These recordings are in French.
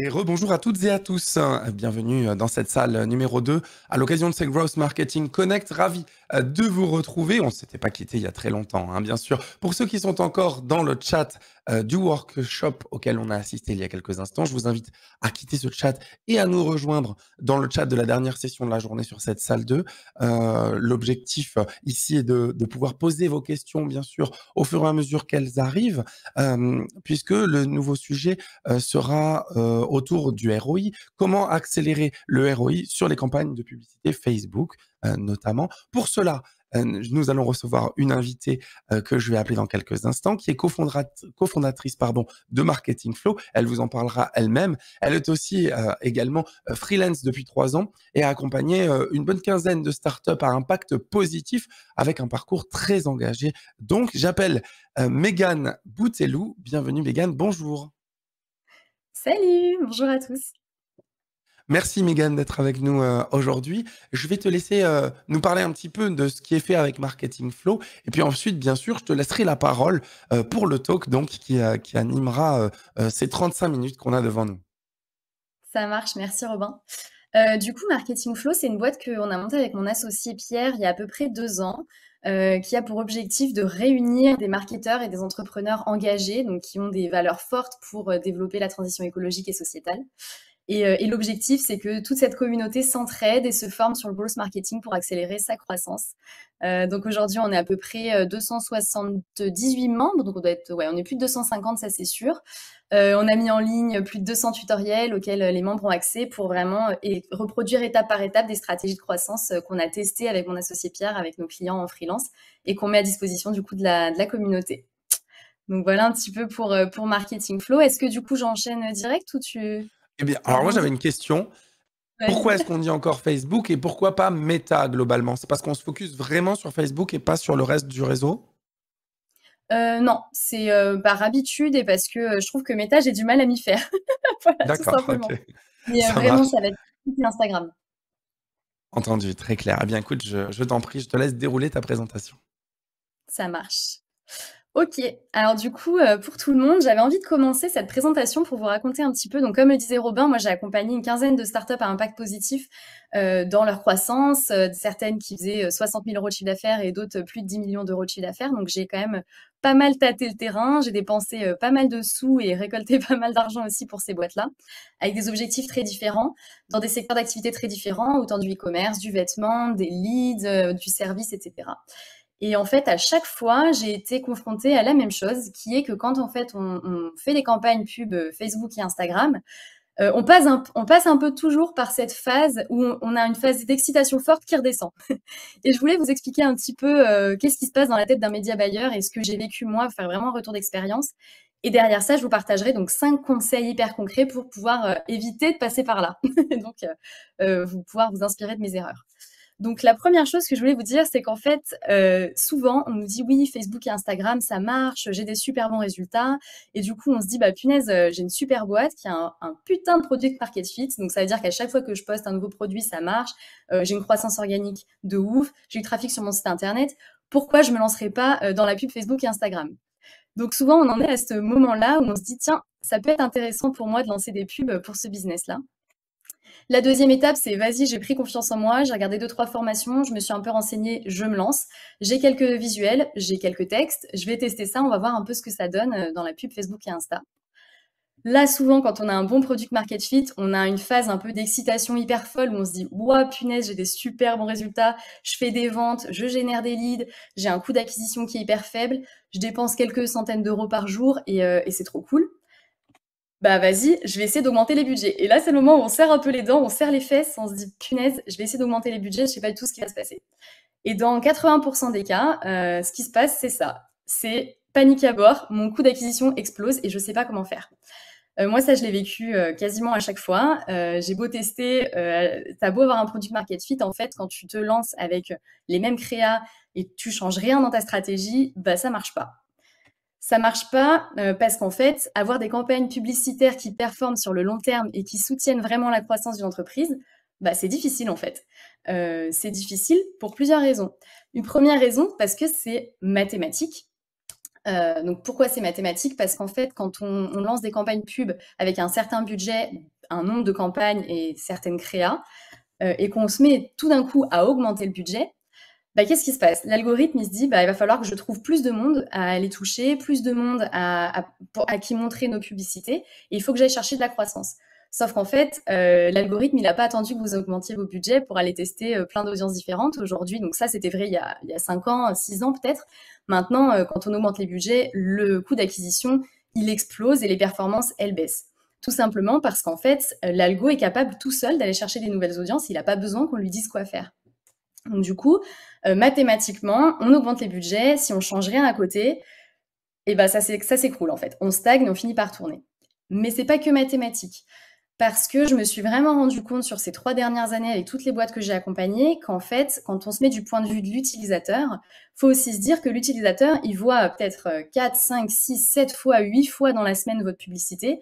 Et rebonjour à toutes et à tous. Bienvenue dans cette salle numéro 2 à l'occasion de ces Growth Marketing Connect. Ravi de vous retrouver. On ne s'était pas quitté il y a très longtemps, hein, bien sûr. Pour ceux qui sont encore dans le chat du workshop auquel on a assisté il y a quelques instants, je vous invite à quitter ce chat et à nous rejoindre dans le chat de la dernière session de la journée sur cette salle 2. L'objectif ici est de pouvoir poser vos questions, bien sûr, au fur et à mesure qu'elles arrivent, puisque le nouveau sujet sera autour du ROI. Comment accélérer le ROI sur les campagnes de publicité Facebook, notamment. Pour cela, nous allons recevoir une invitée que je vais appeler dans quelques instants, qui est cofondatrice de Marketing Flow. Elle vous en parlera elle-même. Elle est aussi également freelance depuis 3 ans et a accompagné une bonne quinzaine de startups à impact positif avec un parcours très engagé. Donc, j'appelle Mégane Bouteloup. Bienvenue Mégane, bonjour. Salut, bonjour à tous. Merci Mégane d'être avec nous aujourd'hui. Je vais te laisser nous parler un petit peu de ce qui est fait avec Marketing Flow. Et puis ensuite, bien sûr, je te laisserai la parole pour le talk donc, qui animera ces 35 minutes qu'on a devant nous. Ça marche, merci Robin. Du coup, Marketing Flow, c'est une boîte qu'on a montée avec mon associé Pierre il y a à peu près 2 ans, qui a pour objectif de réunir des marketeurs et des entrepreneurs engagés, donc qui ont des valeurs fortes pour développer la transition écologique et sociétale. Et l'objectif, c'est que toute cette communauté s'entraide et se forme sur le growth marketing pour accélérer sa croissance. Donc aujourd'hui, on est à peu près 278 membres, donc on doit être, ouais, on est plus de 250, ça c'est sûr. On a mis en ligne plus de 200 tutoriels auxquels les membres ont accès pour vraiment reproduire étape par étape des stratégies de croissance qu'on a testées avec mon associé Pierre, avec nos clients en freelance, et qu'on met à disposition du coup de la communauté. Donc voilà un petit peu pour Marketing Flow. Est-ce que du coup j'enchaîne direct ou tu Eh bien, as alors moi besoin de... j'avais une question. Pourquoi Vas-y. est-ce qu'on dit encore Facebook et pourquoi pas Meta globalement? C'est parce qu'on se focus vraiment sur Facebook et pas sur le reste du réseau? Non, c'est par habitude et parce que je trouve que Meta, j'ai du mal à m'y faire. Voilà, tout D'accord, ok. simplement. Mais Ça vraiment, marche. ça va être Instagram. Entendu, très clair. Eh bien écoute, je t'en prie, je te laisse dérouler ta présentation. Ça marche. Ok, alors du coup, pour tout le monde, j'avais envie de commencer cette présentation pour vous raconter un petit peu. Donc, comme le disait Robin, moi j'ai accompagné une quinzaine de startups à impact positif dans leur croissance, certaines qui faisaient 60 000 euros de chiffre d'affaires et d'autres plus de 10 millions d'euros de chiffre d'affaires. Donc, j'ai quand même pas mal tâté le terrain, j'ai dépensé pas mal de sous et récolté pas mal d'argent aussi pour ces boîtes-là, avec des objectifs très différents, dans des secteurs d'activité très différents, autant du e-commerce, du vêtement, des leads, du service, etc. Et en fait, à chaque fois, j'ai été confrontée à la même chose, qui est que quand en fait on fait des campagnes pub Facebook et Instagram, on passe un peu toujours par cette phase où on a une phase d'excitation forte qui redescend. Et je voulais vous expliquer un petit peu qu'est-ce qui se passe dans la tête d'un média buyer et ce que j'ai vécu moi, faire vraiment un retour d'expérience. Et derrière ça, je vous partagerai donc 5 conseils hyper concrets pour pouvoir éviter de passer par là. Donc, vous pouvoir vous inspirer de mes erreurs. Donc la première chose que je voulais vous dire, c'est qu'en fait, souvent, on nous dit oui, Facebook et Instagram, ça marche, j'ai des super bons résultats. Et du coup, on se dit, bah punaise, j'ai une super boîte qui a un putain de product market fit. Donc ça veut dire qu'à chaque fois que je poste un nouveau produit, ça marche. J'ai une croissance organique de ouf. J'ai du trafic sur mon site internet. Pourquoi je me lancerai pas dans la pub Facebook et Instagram? Donc souvent, on en est à ce moment-là où on se dit, tiens, ça peut être intéressant pour moi de lancer des pubs pour ce business-là. La deuxième étape, c'est vas-y, j'ai pris confiance en moi, j'ai regardé 2-3 formations, je me suis un peu renseignée, je me lance. J'ai quelques visuels, j'ai quelques textes, je vais tester ça, on va voir un peu ce que ça donne dans la pub Facebook et Insta. Là, souvent, quand on a un bon product market fit, on a une phase un peu d'excitation hyper folle où on se dit ouah, punaise, j'ai des super bons résultats, je fais des ventes, je génère des leads, j'ai un coût d'acquisition qui est hyper faible, je dépense quelques centaines d'euros par jour et c'est trop cool. Bah vas-y, je vais essayer d'augmenter les budgets. Et là, c'est le moment où on serre un peu les dents, on serre les fesses, on se dit punaise, je vais essayer d'augmenter les budgets, je sais pas du tout ce qui va se passer. Et dans 80% des cas, ce qui se passe, c'est ça. C'est panique à bord, mon coût d'acquisition explose et je sais pas comment faire. Moi, ça, je l'ai vécu quasiment à chaque fois. J'ai beau tester, t'as beau avoir un product market fit, en fait, quand tu te lances avec les mêmes créas et tu changes rien dans ta stratégie, bah ça marche pas. Ça marche pas parce qu'en fait, avoir des campagnes publicitaires qui performent sur le long terme et qui soutiennent vraiment la croissance d'une entreprise, bah, c'est difficile en fait. C'est difficile pour plusieurs raisons. Une première raison, parce que c'est mathématique. Donc pourquoi c'est mathématique? Parce qu'en fait, quand on lance des campagnes pub avec un certain budget, un nombre de campagnes et certaines créas, et qu'on se met tout d'un coup à augmenter le budget, bah, qu'est-ce qui se passe? L'algorithme, il se dit, bah, il va falloir que je trouve plus de monde à aller toucher, plus de monde à qui montrer nos publicités, et il faut que j'aille chercher de la croissance. Sauf qu'en fait, l'algorithme, il n'a pas attendu que vous augmentiez vos budgets pour aller tester plein d'audiences différentes aujourd'hui. Donc ça, c'était vrai il y a 5 ans, 6 ans peut-être. Maintenant, quand on augmente les budgets, le coût d'acquisition, il explose et les performances, elles baissent. Tout simplement parce qu'en fait, l'algo est capable tout seul d'aller chercher des nouvelles audiences. Il n'a pas besoin qu'on lui dise quoi faire. Donc du coup, mathématiquement, on augmente les budgets. Si on change rien à côté, et ben ça s'écroule en fait. On stagne, on finit par tourner. Mais c'est pas que mathématique. Parce que je me suis vraiment rendu compte sur ces 3 dernières années avec toutes les boîtes que j'ai accompagnées qu'en fait, quand on se met du point de vue de l'utilisateur, faut aussi se dire que l'utilisateur, il voit peut-être 4, 5, 6, 7 fois, 8 fois dans la semaine votre publicité,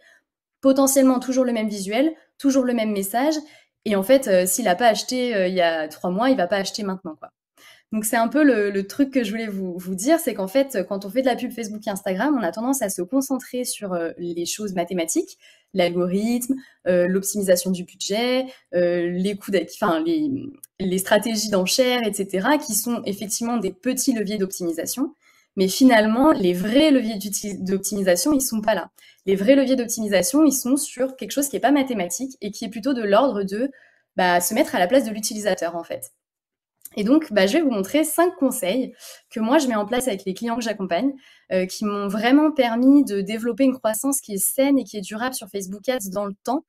potentiellement toujours le même visuel, toujours le même message. Et en fait, s'il n'a pas acheté il y a 3 mois, il va pas acheter maintenant, quoi. Donc c'est un peu le truc que je voulais vous dire, c'est qu'en fait, quand on fait de la pub Facebook et Instagram, on a tendance à se concentrer sur les choses mathématiques, l'algorithme, l'optimisation du budget, les coûts enfin, les stratégies d'enchères, etc., qui sont effectivement des petits leviers d'optimisation. Mais finalement, les vrais leviers d'optimisation, ils sont pas là. Les vrais leviers d'optimisation, ils sont sur quelque chose qui est pas mathématique et qui est plutôt de l'ordre de se mettre à la place de l'utilisateur, en fait. Et donc, je vais vous montrer 5 conseils que moi, je mets en place avec les clients que j'accompagne, qui m'ont vraiment permis de développer une croissance qui est saine et qui est durable sur Facebook Ads dans le temps,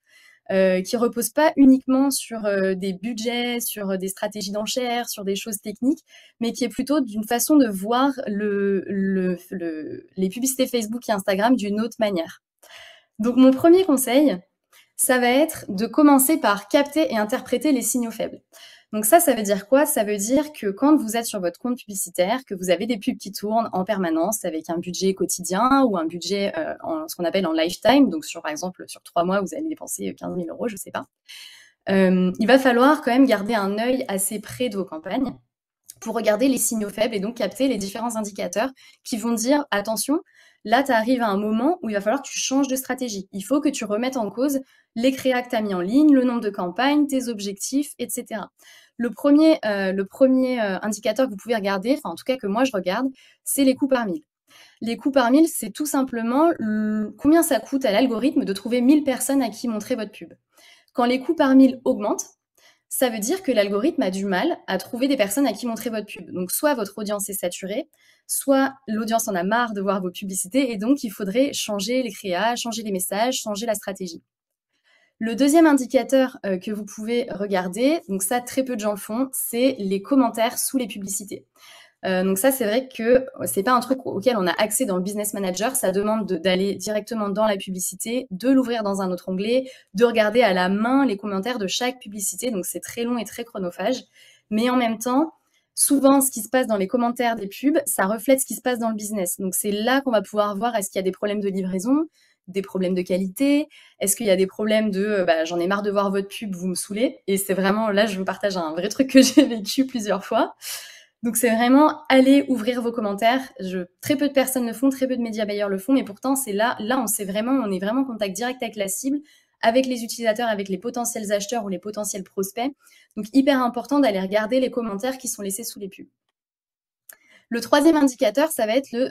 qui repose pas uniquement sur des budgets, sur des stratégies d'enchères, sur des choses techniques, mais qui est plutôt d'une façon de voir les publicités Facebook et Instagram d'une autre manière. Donc, mon premier conseil, ça va être de commencer par capter et interpréter les signaux faibles. Donc ça veut dire quoi? Ça veut dire que quand vous êtes sur votre compte publicitaire, que vous avez des pubs qui tournent en permanence avec un budget quotidien ou un budget ce qu'on appelle en lifetime, donc par exemple sur 3 mois, vous allez dépenser 15 000 euros, je sais pas. Il va falloir quand même garder un œil assez près de vos campagnes pour regarder les signaux faibles et donc capter les différents indicateurs qui vont dire attention, là, tu arrives à un moment où il va falloir que tu changes de stratégie. Il faut que tu remettes en cause les créas que tu as mis en ligne, le nombre de campagnes, tes objectifs, etc. Le premier indicateur que vous pouvez regarder, enfin en tout cas que moi je regarde, c'est les coûts par mille. Les coûts par mille, c'est tout simplement combien ça coûte à l'algorithme de trouver 1000 personnes à qui montrer votre pub. Quand les coûts par mille augmentent, ça veut dire que l'algorithme a du mal à trouver des personnes à qui montrer votre pub. Donc, soit votre audience est saturée, soit l'audience en a marre de voir vos publicités et donc il faudrait changer les créas, changer les messages, changer la stratégie. Le deuxième indicateur que vous pouvez regarder, donc ça, très peu de gens le font, c'est les commentaires sous les publicités. Donc ça, c'est vrai que c'est pas un truc auquel on a accès dans le Business Manager. Ça demande d'aller directement dans la publicité, de l'ouvrir dans un autre onglet, de regarder à la main les commentaires de chaque publicité. Donc c'est très long et très chronophage. Mais en même temps, souvent, ce qui se passe dans les commentaires des pubs, ça reflète ce qui se passe dans le business. Donc c'est là qu'on va pouvoir voir est-ce qu'il y a des problèmes de livraison, des problèmes de qualité, est-ce qu'il y a des problèmes de j'en ai marre de voir votre pub, vous me saoulez. Et c'est vraiment, là, je vous partage un vrai truc que j'ai vécu plusieurs fois. Donc c'est vraiment aller ouvrir vos commentaires. Très peu de personnes le font, très peu de médias buyers le font, mais pourtant c'est là on est vraiment en contact direct avec la cible, avec les utilisateurs, avec les potentiels acheteurs ou les potentiels prospects. Donc hyper important d'aller regarder les commentaires qui sont laissés sous les pubs. Le troisième indicateur, ça va être le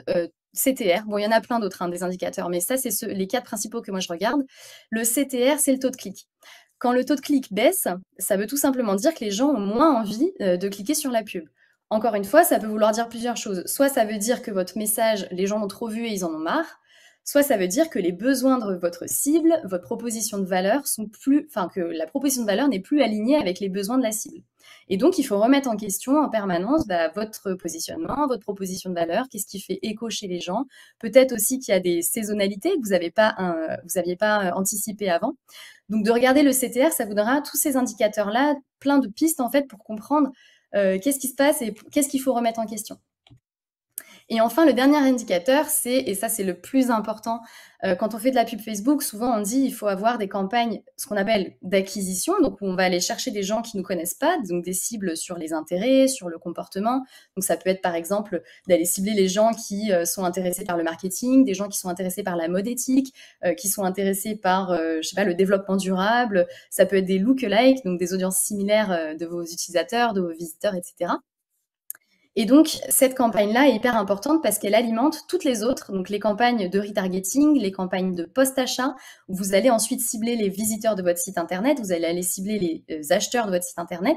CTR. Bon, il y en a plein d'autres des indicateurs, mais ça c'est les 4 principaux que moi je regarde. Le CTR, c'est le taux de clic. Quand le taux de clic baisse, ça veut tout simplement dire que les gens ont moins envie de cliquer sur la pub. Encore une fois, ça peut vouloir dire plusieurs choses. Soit ça veut dire que votre message, les gens l'ont trop vu et ils en ont marre. Soit ça veut dire que les besoins de votre cible, votre proposition de valeur que la proposition de valeur n'est plus alignée avec les besoins de la cible. Et donc, il faut remettre en question en permanence votre positionnement, votre proposition de valeur, qu'est-ce qui fait écho chez les gens. Peut-être aussi qu'il y a des saisonnalités que vous n'aviez pas anticipées avant. Donc, de regarder le CTR, ça vous donnera tous ces indicateurs-là, plein de pistes en fait pour comprendre qu'est-ce qui se passe et qu'est-ce qu'il faut remettre en question. Et enfin, le dernier indicateur, et ça c'est le plus important, quand on fait de la pub Facebook, souvent on dit il faut avoir des campagnes, ce qu'on appelle d'acquisition, donc où on va aller chercher des gens qui ne nous connaissent pas, donc des cibles sur les intérêts, sur le comportement. Donc ça peut être par exemple d'aller cibler les gens qui sont intéressés par le marketing, des gens qui sont intéressés par la mode éthique, qui sont intéressés par, je sais pas, le développement durable. Ça peut être des lookalikes, donc des audiences similaires de vos utilisateurs, de vos visiteurs, etc. Et donc, cette campagne-là est hyper importante parce qu'elle alimente toutes les autres, donc les campagnes de retargeting, les campagnes de post-achat, où vous allez ensuite cibler les visiteurs de votre site internet, vous allez aller cibler les acheteurs de votre site internet.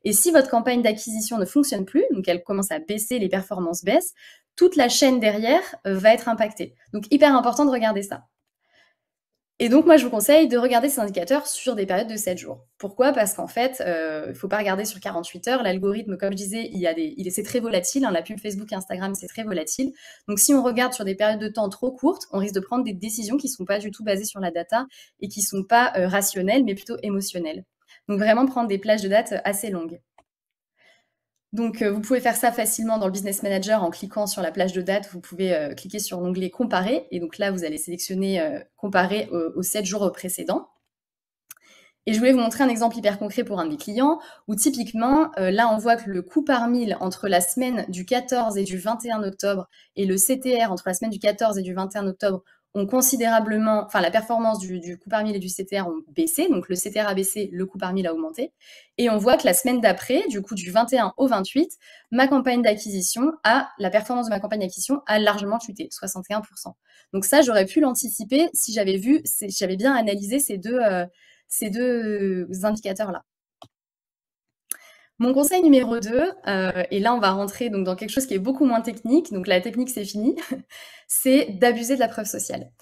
Et si votre campagne d'acquisition ne fonctionne plus, donc elle commence à baisser, les performances baissent, toute la chaîne derrière va être impactée. Donc, hyper important de regarder ça. Et donc, moi, je vous conseille de regarder ces indicateurs sur des périodes de 7 jours. Pourquoi? Parce qu'en fait, il ne faut pas regarder sur 48 heures. L'algorithme, comme je disais, c'est très volatile. Hein, la pub Facebook et Instagram, c'est très volatile. Donc, si on regarde sur des périodes de temps trop courtes, on risque de prendre des décisions qui ne sont pas du tout basées sur la data et qui ne sont pas rationnelles, mais plutôt émotionnelles. Donc, vraiment prendre des plages de date assez longues. Donc, vous pouvez faire ça facilement dans le Business Manager en cliquant sur la plage de date. Vous pouvez cliquer sur l'onglet Comparer. Et donc là, vous allez sélectionner Comparer aux 7 jours précédents. Et je voulais vous montrer un exemple hyper concret pour un de mes clients, où typiquement, là, on voit que le coût par mille entre la semaine du 14 et du 21 octobre et le CTR entre la semaine du 14 et du 21 octobre ont considérablement, enfin la performance du coût par mille et du CTR ont baissé, donc le CTR a baissé, le coût par mille a augmenté, et on voit que la semaine d'après, du coup du 21 au 28, la performance de ma campagne d'acquisition a largement chuté, 61%. Donc ça, j'aurais pu l'anticiper si j'avais bien analysé ces deux indicateurs-là. Mon conseil numéro 2, et là on va rentrer donc dans quelque chose qui est beaucoup moins technique, donc la technique c'est fini, c'est d'abuser de la preuve sociale.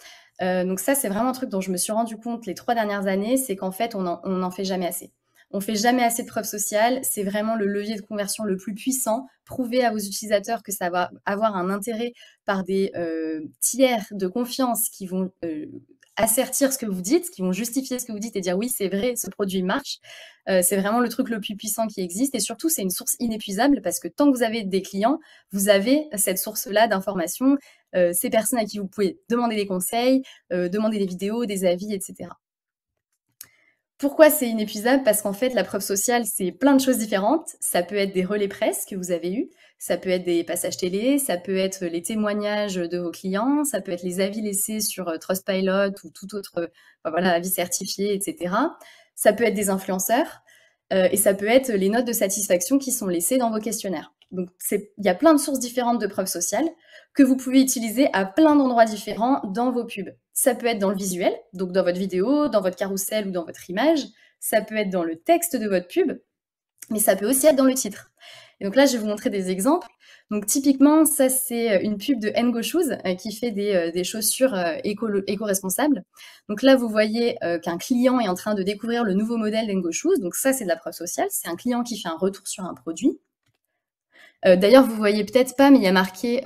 Donc ça c'est vraiment un truc dont je me suis rendu compte les 3 dernières années, c'est qu'en fait on n'en fait jamais assez. On fait jamais assez de preuve sociale, c'est vraiment le levier de conversion le plus puissant. Prouvez à vos utilisateurs que ça va avoir un intérêt par des tiers de confiance qui vont assertir ce que vous dites, qui vont justifier ce que vous dites et dire oui, c'est vrai, ce produit marche. C'est vraiment le truc le plus puissant qui existe. Et surtout, c'est une source inépuisable parce que tant que vous avez des clients, vous avez cette source-là d'informations, ces personnes à qui vous pouvez demander des conseils, demander des vidéos, des avis, etc. Pourquoi c'est inépuisable? Parce qu'en fait, la preuve sociale, c'est plein de choses différentes. Ça peut être des relais presse que vous avez eus, ça peut être des passages télé, ça peut être les témoignages de vos clients, ça peut être les avis laissés sur Trustpilot ou tout autre avis certifié, etc. Ça peut être des influenceurs et ça peut être les notes de satisfaction qui sont laissées dans vos questionnaires. Donc, il y a plein de sources différentes de preuves sociales que vous pouvez utiliser à plein d'endroits différents dans vos pubs. Ça peut être dans le visuel, donc dans votre vidéo, dans votre carrousel ou dans votre image. Ça peut être dans le texte de votre pub, mais ça peut aussi être dans le titre. Et donc là, je vais vous montrer des exemples. Donc typiquement, ça c'est une pub de Ngo Shoes qui fait des chaussures éco-responsables. Donc là, vous voyez qu'un client est en train de découvrir le nouveau modèle d'Ngo Shoes. Donc ça, c'est de la preuve sociale. C'est un client qui fait un retour sur un produit. D'ailleurs, vous voyez peut-être pas, mais il y a marqué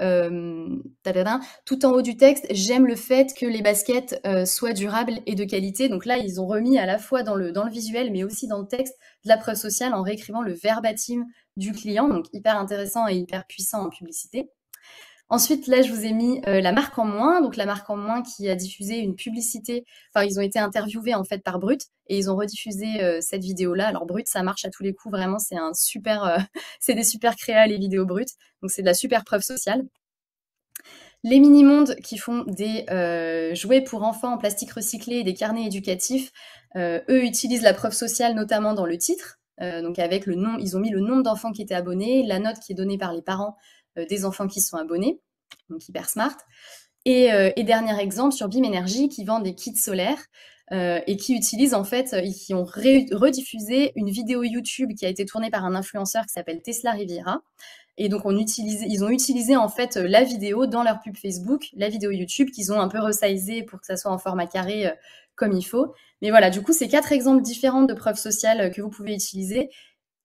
tout en haut du texte, j'aime le fait que les baskets soient durables et de qualité. Donc là, ils ont remis à la fois dans le visuel, mais aussi dans le texte, de la preuve sociale en réécrivant le verbatim du client. Donc hyper intéressant et hyper puissant en publicité. Ensuite, là, je vous ai mis la marque en moins. Donc, la marque en moins qui a diffusé une publicité. Enfin, ils ont été interviewés en fait par Brut et ils ont rediffusé cette vidéo-là. Alors, Brut, ça marche à tous les coups. Vraiment, c'est un super, c'est des super créas les vidéos Brut. Donc, c'est de la super preuve sociale. Les Mini-Mondes qui font des jouets pour enfants en plastique recyclé et des carnets éducatifs, eux utilisent la preuve sociale notamment dans le titre. Donc, avec le nom, ils ont mis le nombre d'enfants qui étaient abonnés, la note qui est donnée par les parents des enfants qui sont abonnés, donc hyper smart. Et dernier exemple sur Bim Energy qui vend des kits solaires et qui utilisent en fait, qui ont rediffusé une vidéo YouTube qui a été tournée par un influenceur qui s'appelle Tesla Riviera. Et donc ils ont utilisé en fait la vidéo dans leur pub Facebook, la vidéo YouTube qu'ils ont un peu resizée pour que ça soit en format carré comme il faut. Mais voilà, du coup, c'est 4 exemples différents de preuves sociales que vous pouvez utiliser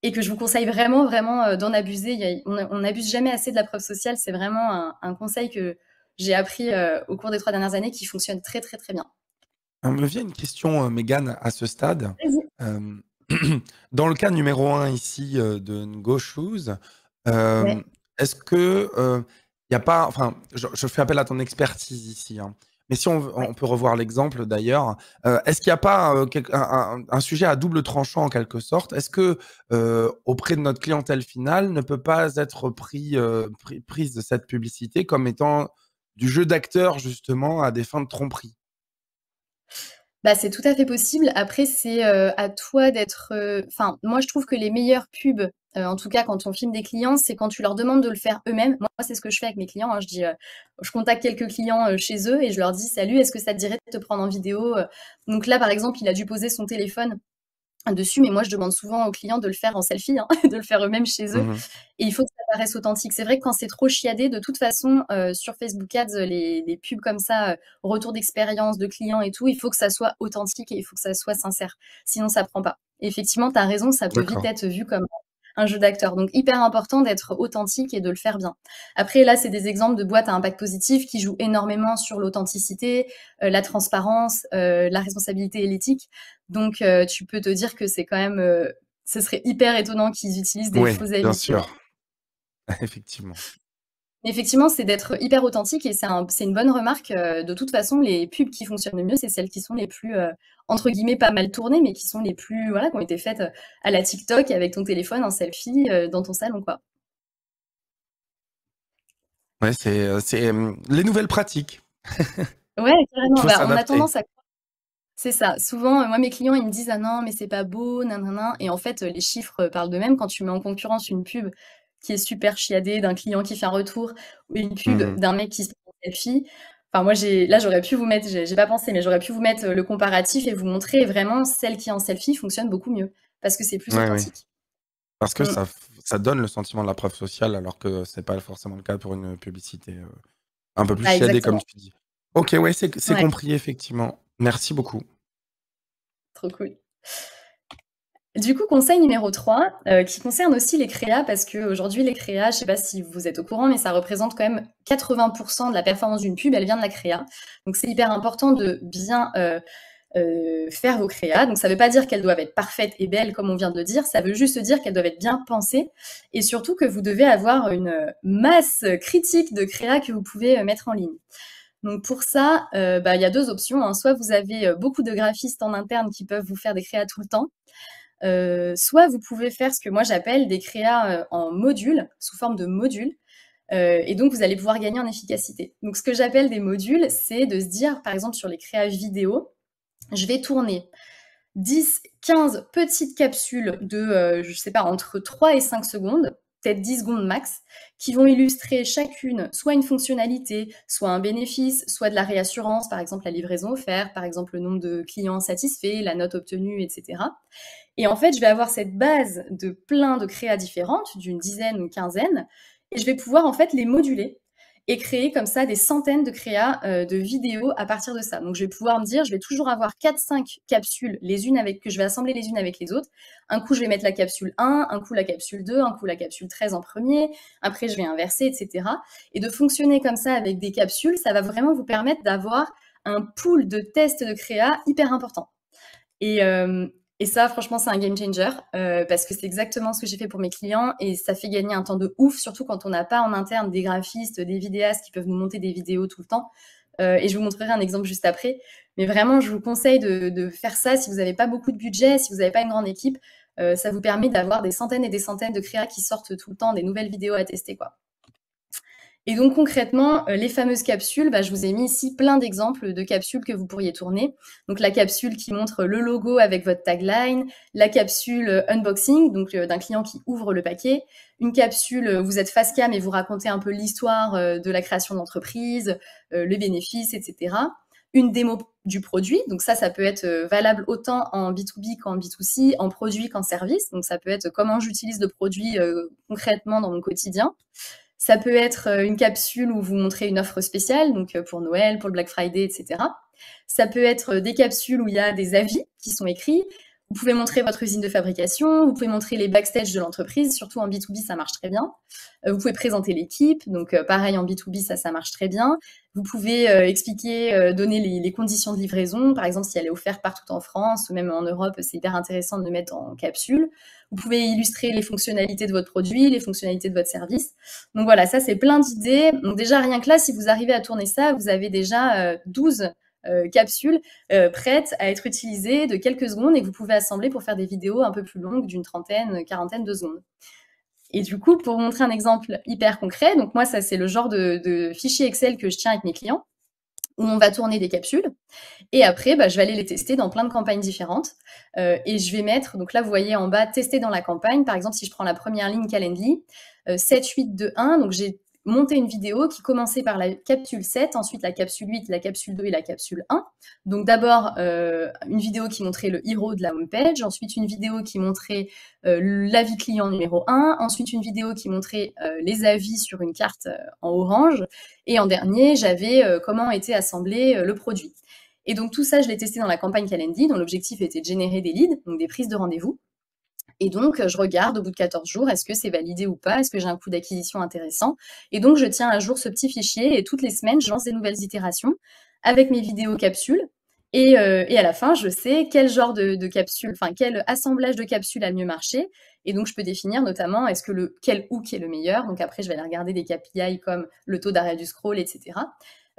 et que je vous conseille vraiment, vraiment d'en abuser. On n'abuse jamais assez de la preuve sociale. C'est vraiment un conseil que j'ai appris au cours des 3 dernières années qui fonctionne très, très, très bien. Me vient une question, Mégane, à ce stade. Vas-y. Dans le cas numéro 1 ici de Ngo Shoes, Ouais. est-ce que il y a pas, enfin, je fais appel à ton expertise ici, hein. Mais si Ouais. on peut revoir l'exemple d'ailleurs, est-ce qu'il y a pas, un sujet à double tranchant en quelque sorte? Est-ce que, auprès de notre clientèle finale ne peut pas être prise de cette publicité comme étant du jeu d'acteur justement à des fins de tromperie? Bah, c'est tout à fait possible. Après, c'est, à toi d'être, enfin, moi, je trouve que les meilleures pubs, en tout cas quand on filme des clients, c'est quand tu leur demandes de le faire eux-mêmes. Moi, c'est ce que je fais avec mes clients, hein. Je contacte quelques clients, chez eux et je leur dis: «Salut, est-ce que ça te dirait de te prendre en vidéo?» Donc là, par exemple, il a dû poser son téléphone dessus, mais moi je demande souvent aux clients de le faire en selfie, hein, de le faire eux-mêmes chez eux Mmh. et il faut que ça paraisse authentique. C'est vrai que quand c'est trop chiadé, de toute façon, sur Facebook Ads, les pubs comme ça, retour d'expérience de clients et tout, il faut que ça soit authentique et il faut que ça soit sincère. Sinon ça prend pas. Effectivement, tu as raison, ça peut vite D'accord. être vu comme un jeu d'acteur. Donc hyper important d'être authentique et de le faire bien. Après là, c'est des exemples de boîtes à impact positif qui jouent énormément sur l'authenticité, la transparence, la responsabilité et l'éthique. Donc, tu peux te dire que c'est quand même, ce serait hyper étonnant qu'ils utilisent des Oui, faux bien avis, tu sûr, vois? effectivement. Effectivement, c'est d'être hyper authentique et c'est une bonne remarque, de toute façon, les pubs qui fonctionnent le mieux, c'est celles qui sont les plus, entre guillemets, «pas mal tournées», mais qui sont les plus voilà, qui ont été faites, à la TikTok avec ton téléphone en selfie, dans ton salon, quoi. Ouais, c'est, les nouvelles pratiques. Ouais, Il carrément, faut bah, on a s'adapter. tendance à c'est ça. Souvent, moi, mes clients, ils me disent: «Ah non, mais c'est pas beau, nin et en fait, les chiffres, parlent d'eux-mêmes. Quand tu mets en concurrence une pub qui est super chiadée d'un client qui fait un retour ou une pub Mmh. d'un mec qui se prend en selfie, enfin moi, j'aurais pu vous mettre j'ai pas pensé, mais j'aurais pu vous mettre, le comparatif et vous montrer vraiment celle qui est en selfie fonctionne beaucoup mieux parce que c'est plus Ouais, oui. authentique. Parce que Mmh. ça donne le sentiment de la preuve sociale alors que c'est pas forcément le cas pour une publicité, un peu plus Ah chiadée comme exactement. tu dis. OK, ouais, c'est Ouais, compris effectivement. Merci beaucoup. trop cool. Du coup, conseil numéro 3, qui concerne aussi les créas parce qu'aujourd'hui les créas, je sais pas si vous êtes au courant, mais ça représente quand même 80 de la performance d'une pub, elle vient de la créa. Donc c'est hyper important de bien, faire vos créas. Donc ça veut pas dire qu'elles doivent être parfaites et belles comme on vient de le dire, ça veut juste dire qu'elles doivent être bien pensées et surtout que vous devez avoir une, masse critique de créas que vous pouvez, mettre en ligne. Donc pour ça, bah, il y a 2 options, hein. Soit vous avez, beaucoup de graphistes en interne qui peuvent vous faire des créas tout le temps, soit vous pouvez faire ce que moi j'appelle des créas, en modules, sous forme de modules, et donc vous allez pouvoir gagner en efficacité. Donc ce que j'appelle des modules, c'est de se dire, par exemple sur les créas vidéo, je vais tourner 10-15 petites capsules de, je sais pas, entre 3 et 5 secondes, peut-être 10 secondes max, qui vont illustrer chacune soit une fonctionnalité, soit un bénéfice, soit de la réassurance, par exemple la livraison offerte, par exemple le nombre de clients satisfaits, la note obtenue, etc. Et en fait, je vais avoir cette base de plein de créas différentes, d'une dizaine ou quinzaine, et je vais pouvoir en fait les moduler et créer comme ça des centaines de créas de vidéos à partir de ça. Donc je vais pouvoir me dire, je vais toujours avoir 4-5 capsules, les unes avec que je vais assembler les unes avec les autres. Un coup, je vais mettre la capsule 1, un coup la capsule 2, un coup la capsule 13 en premier, après je vais inverser, etc. Et de fonctionner comme ça avec des capsules, ça va vraiment vous permettre d'avoir un pool de tests de créa hyper important. Et, et ça, franchement, c'est un game changer parce que c'est exactement ce que j'ai fait pour mes clients et ça fait gagner un temps de ouf, surtout quand on n'a pas en interne des graphistes, des vidéastes qui peuvent nous monter des vidéos tout le temps. Et je vous montrerai un exemple juste après. Mais vraiment, je vous conseille de faire ça si vous n'avez pas beaucoup de budget, si vous n'avez pas une grande équipe. Ça vous permet d'avoir des centaines et des centaines de créas qui sortent tout le temps, des nouvelles vidéos à tester, quoi. Et donc concrètement, les fameuses capsules, bah, je vous ai mis ici plein d'exemples de capsules que vous pourriez tourner. Donc la capsule qui montre le logo avec votre tagline, la capsule unboxing, donc d'un client qui ouvre le paquet, une capsule, vous êtes face cam et vous racontez un peu l'histoire de la création d'entreprise, les bénéfices, etc. Une démo du produit, donc ça peut être valable autant en B2B qu'en B2C, en produit qu'en service. Donc ça peut être comment j'utilise le produit concrètement dans mon quotidien. Ça peut être une capsule où vous montrez une offre spéciale, donc pour Noël, pour le Black Friday, etc. Ça peut être des capsules où il y a des avis qui sont écrits, Vous pouvez montrer votre usine de fabrication, vous pouvez montrer les backstage de l'entreprise, surtout en B2B, ça marche très bien. Vous pouvez présenter l'équipe, donc pareil en B2B, ça marche très bien. Vous pouvez expliquer, donner les conditions de livraison, par exemple si elle est offerte partout en France ou même en Europe, c'est hyper intéressant de le mettre en capsule. Vous pouvez illustrer les fonctionnalités de votre produit, les fonctionnalités de votre service. Donc voilà, ça c'est plein d'idées. Donc déjà rien que là, si vous arrivez à tourner ça, vous avez déjà 12 capsules prêtes à être utilisées de quelques secondes et que vous pouvez assembler pour faire des vidéos un peu plus longues d'une trentaine, quarantaine de secondes. Et du coup, pour vous montrer un exemple hyper concret, donc moi, ça c'est le genre de fichier Excel que je tiens avec mes clients, où on va tourner des capsules. Et après, je vais aller les tester dans plein de campagnes différentes. Et je vais mettre, donc là, vous voyez en bas, tester dans la campagne. Par exemple, si je prends la première ligne Calendly, 7, 8, 2, 1. Donc j'ai monté une vidéo qui commençait par la capsule 7, ensuite la capsule 8, la capsule 2 et la capsule 1. Donc d'abord, une vidéo qui montrait le héros de la homepage, ensuite une vidéo qui montrait l'avis client numéro 1, ensuite une vidéo qui montrait les avis sur une carte en orange, et en dernier, j'avais comment était assemblé le produit. Et donc tout ça, je l'ai testé dans la campagne Calendly, dont l'objectif était de générer des leads, donc des prises de rendez-vous. Et donc, je regarde au bout de 14 jours, est-ce que c'est validé ou pas? Est-ce que j'ai un coût d'acquisition intéressant? Et donc, je tiens à jour ce petit fichier et toutes les semaines, je lance des nouvelles itérations avec mes vidéos capsules. Et à la fin, je sais quel genre de capsule, enfin, quel assemblage de capsules a le mieux marché. Et donc, je peux définir notamment quel hook est le meilleur. Donc, après, je vais aller regarder des KPI comme le taux d'arrêt du scroll, etc.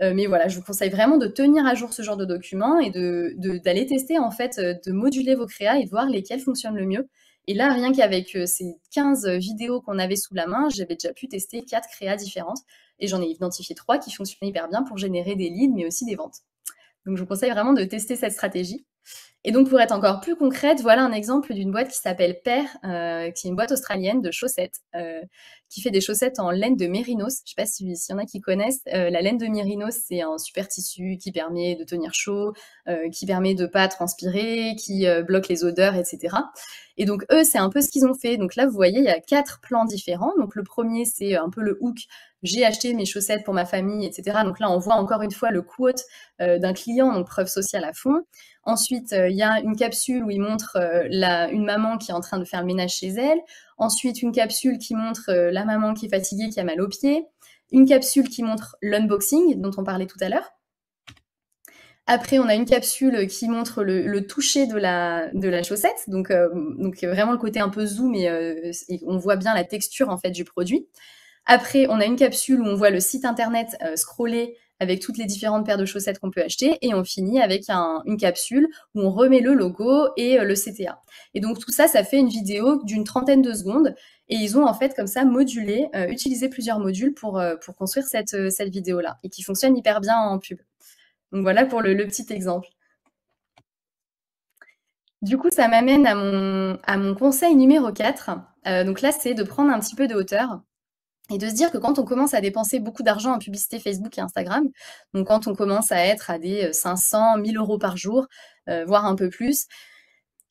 Mais voilà, je vous conseille vraiment de tenir à jour ce genre de documents et d'aller tester, en fait, de moduler vos créas et de voir lesquels fonctionnent le mieux. Et là, rien qu'avec ces 15 vidéos qu'on avait sous la main, j'avais déjà pu tester 4 créas différentes. Et j'en ai identifié 3 qui fonctionnaient hyper bien pour générer des leads, mais aussi des ventes. Donc, je vous conseille vraiment de tester cette stratégie. Et donc, pour être encore plus concrète, voilà un exemple d'une boîte qui s'appelle Pair, qui est une boîte australienne de chaussettes, qui fait des chaussettes en laine de mérinos. Je ne sais pas s'il y en a qui connaissent. La laine de mérinos, c'est un super tissu qui permet de tenir chaud, qui permet de ne pas transpirer, qui bloque les odeurs, etc. Et donc, eux, c'est un peu ce qu'ils ont fait. Donc là, vous voyez, il y a 4 plans différents. Donc, le premier, c'est un peu le hook. J'ai acheté mes chaussettes pour ma famille, etc. Donc là, on voit encore une fois le quote d'un client, donc preuve sociale à fond. Ensuite, il y a une capsule où il montre une maman qui est en train de faire le ménage chez elle. Ensuite, une capsule qui montre la maman qui est fatiguée, qui a mal aux pieds. Une capsule qui montre l'unboxing, dont on parlait tout à l'heure. Après, on a une capsule qui montre le toucher de la chaussette, donc vraiment le côté un peu zoom et on voit bien la texture en fait du produit. Après, on a une capsule où on voit le site internet scroller avec toutes les différentes paires de chaussettes qu'on peut acheter, et on finit avec une capsule où on remet le logo et le CTA. Et donc tout ça, ça fait une vidéo d'une trentaine de secondes, et ils ont en fait comme ça modulé, utilisé plusieurs modules pour construire cette vidéo-là, et qui fonctionne hyper bien en pub. Donc voilà pour le petit exemple. Du coup, ça m'amène à mon conseil numéro 4. Donc là, c'est de prendre un petit peu de hauteur et de se dire que quand on commence à dépenser beaucoup d'argent en publicité Facebook et Instagram, donc quand on commence à être à des 500, 1000 euros par jour, voire un peu plus,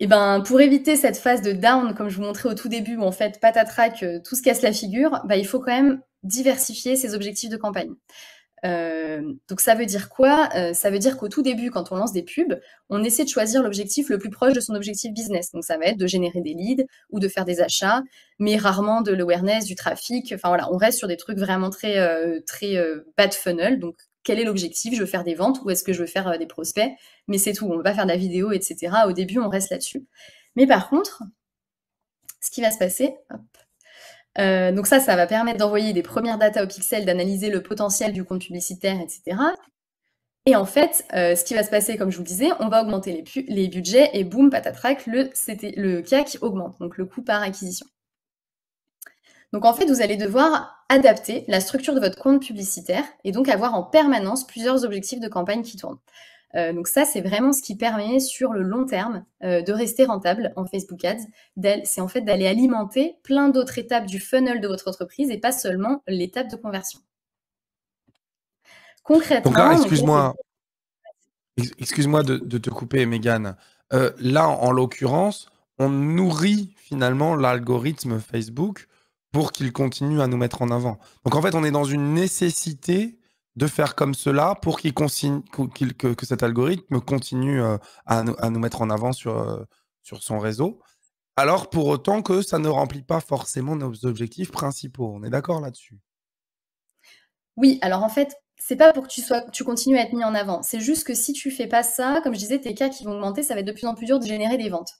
et pour éviter cette phase de down, comme je vous montrais au tout début, où en fait, patatrac, tout se casse la figure, il faut quand même diversifier ses objectifs de campagne. Donc ça veut dire quoi? Ça veut dire qu'au tout début, quand on lance des pubs, on essaie de choisir l'objectif le plus proche de son objectif business. Donc ça va être de générer des leads ou de faire des achats, mais rarement de l'awareness, du trafic. Enfin voilà, on reste sur des trucs vraiment très bas de funnel. Donc quel est l'objectif? Je veux faire des ventes ou est-ce que je veux faire des prospects? Mais c'est tout, on va pas faire de la vidéo, etc. Au début, on reste là-dessus. Mais par contre, ce qui va se passer, donc ça va permettre d'envoyer des premières data au pixel, d'analyser le potentiel du compte publicitaire, etc. Et en fait, ce qui va se passer, comme je vous le disais, on va augmenter les budgets et boum, patatrac, le CAC augmente, donc le coût par acquisition. Donc en fait, vous allez devoir adapter la structure de votre compte publicitaire et donc avoir en permanence plusieurs objectifs de campagne qui tournent. Donc ça, c'est vraiment ce qui permet sur le long terme de rester rentable en Facebook Ads. C'est en fait d'aller alimenter plein d'autres étapes du funnel de votre entreprise et pas seulement l'étape de conversion. Concrètement... Donc là, excuse-moi de te couper, Mégane. Là, en l'occurrence, on nourrit finalement l'algorithme Facebook pour qu'il continue à nous mettre en avant. Donc en fait, on est dans une nécessité de faire comme cela pour que cet algorithme continue à nous mettre en avant sur sur son réseau, alors pour autant que ça ne remplit pas forcément nos objectifs principaux. On est d'accord là-dessus? Oui, alors en fait, c'est pas pour que tu continues à être mis en avant. C'est juste que si tu fais pas ça, comme je disais, tes cas qui vont augmenter, ça va être de plus en plus dur de générer des ventes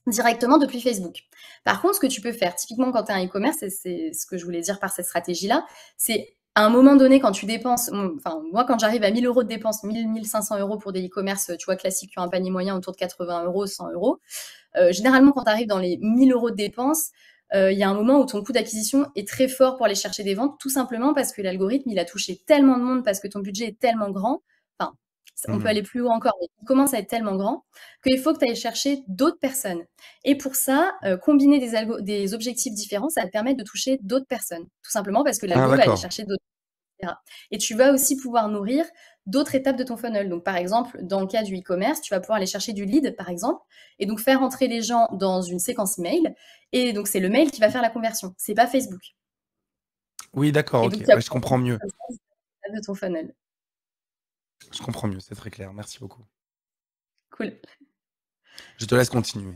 directement depuis Facebook. Par contre, ce que tu peux faire, typiquement quand tu as un e-commerce, et c'est ce que je voulais dire par cette stratégie-là, c'est à un moment donné, quand tu dépenses, enfin, moi, quand j'arrive à 1 000 € de dépenses, 1 500 € pour des e-commerce, tu vois, classiques, qui ont un panier moyen autour de 80 €, 100 €, généralement, quand tu arrives dans les 1 000 € de dépenses, il y a un moment où ton coût d'acquisition est très fort pour aller chercher des ventes, tout simplement parce que l'algorithme, il a touché tellement de monde, parce que ton budget est tellement grand, enfin, on peut Mmh. aller plus haut encore, mais il commence à être tellement grand qu'il faut que tu ailles chercher d'autres personnes. Et pour ça, combiner des objectifs différents, ça va te permettre de toucher d'autres personnes. Tout simplement parce que Ah l'algo va aller d'accord. chercher d'autres, etc. Et tu vas aussi pouvoir nourrir d'autres étapes de ton funnel. Donc, par exemple, dans le cas du e-commerce, tu vas pouvoir aller chercher du lead, par exemple, et donc faire entrer les gens dans une séquence email. Et donc, c'est le mail qui va faire la conversion. C'est pas Facebook. Oui, d'accord, Et OK. donc, tu vas Ouais, je pouvoir comprends mieux. comme ça les étapes de ton funnel. Je comprends mieux, c'est très clair. Merci beaucoup. Cool. Je te laisse continuer.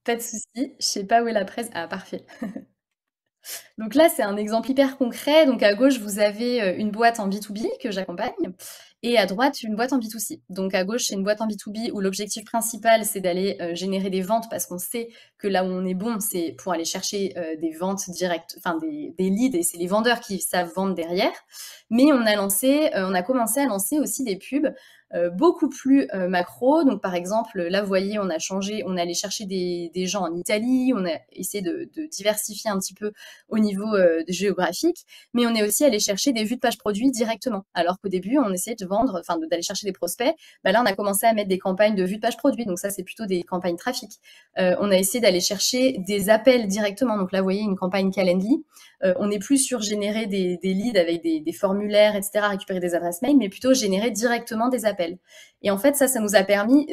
Pas de souci. Je sais pas où est la presse. Ah, parfait. Donc là, c'est un exemple hyper concret. Donc à gauche, vous avez une boîte en B2B que j'accompagne et à droite, une boîte en B2C. Donc à gauche, c'est une boîte en B2B où l'objectif principal, c'est d'aller générer des ventes parce qu'on sait que là où on est bon, c'est pour aller chercher des ventes directes, enfin des leads et c'est les vendeurs qui savent vendre derrière. Mais on a commencé à lancer aussi des pubs beaucoup plus macro. Donc, par exemple, là, vous voyez, on a changé, on est allé chercher des gens en Italie, on a essayé de diversifier un petit peu au niveau géographique, mais on est aussi allé chercher des vues de pages produits directement. Alors qu'au début, on essayait de vendre, enfin, d'aller chercher des prospects. Bah là, on a commencé à mettre des campagnes de vues de pages produits. Donc, ça, c'est plutôt des campagnes trafic. On a essayé d'aller chercher des appels directement. Donc là, vous voyez, une campagne Calendly. On n'est plus sur générer des leads avec des formulaires, etc., récupérer des adresses mail, mais plutôt générer directement des appels. Et en fait, ça nous a permis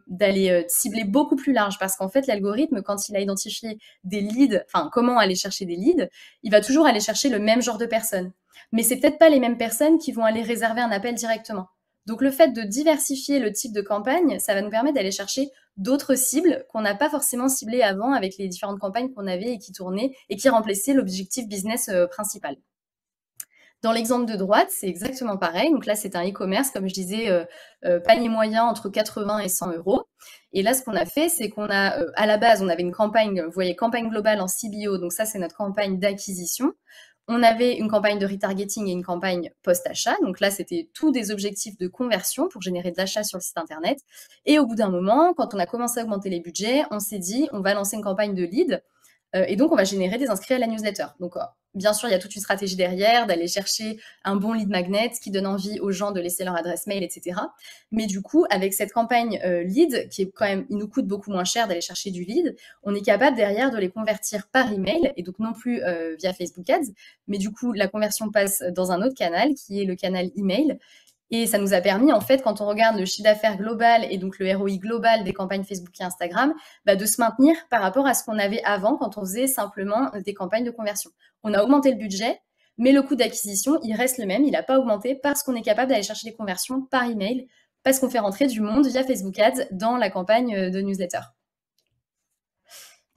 d'aller cibler beaucoup plus large parce qu'en fait, l'algorithme, quand il a identifié des leads, enfin, comment aller chercher des leads, il va toujours aller chercher le même genre de personnes. Mais c'est peut-être pas les mêmes personnes qui vont aller réserver un appel directement. Donc, le fait de diversifier le type de campagne, ça va nous permettre d'aller chercher d'autres cibles qu'on n'a pas forcément ciblées avant avec les différentes campagnes qu'on avait et qui tournaient et qui remplaçaient l'objectif business principal. Dans l'exemple de droite, c'est exactement pareil. Donc là, c'est un e-commerce, comme je disais, panier moyen entre 80 et 100 €. Et là, ce qu'on a fait, c'est qu'on a, à la base, on avait une campagne, vous voyez, campagne globale en CBO. Donc ça, c'est notre campagne d'acquisition. On avait une campagne de retargeting et une campagne post-achat. Donc là, c'était tous des objectifs de conversion pour générer de l'achat sur le site internet. Et au bout d'un moment, quand on a commencé à augmenter les budgets, on s'est dit, on va lancer une campagne de lead. Et donc, on va générer des inscrits à la newsletter. Donc, bien sûr, il y a toute une stratégie derrière, d'aller chercher un bon lead magnet qui donne envie aux gens de laisser leur adresse mail, etc. Mais du coup, avec cette campagne lead, qui est quand même, il nous coûte beaucoup moins cher d'aller chercher du lead, on est capable derrière de les convertir par email, et donc non plus via Facebook Ads, mais du coup, la conversion passe dans un autre canal, qui est le canal email. Et ça nous a permis, en fait, quand on regarde le chiffre d'affaires global et donc le ROI global des campagnes Facebook et Instagram, bah, de se maintenir par rapport à ce qu'on avait avant quand on faisait simplement des campagnes de conversion. On a augmenté le budget, mais le coût d'acquisition, il reste le même, il n'a pas augmenté parce qu'on est capable d'aller chercher des conversions par email, parce qu'on fait rentrer du monde via Facebook Ads dans la campagne de newsletter.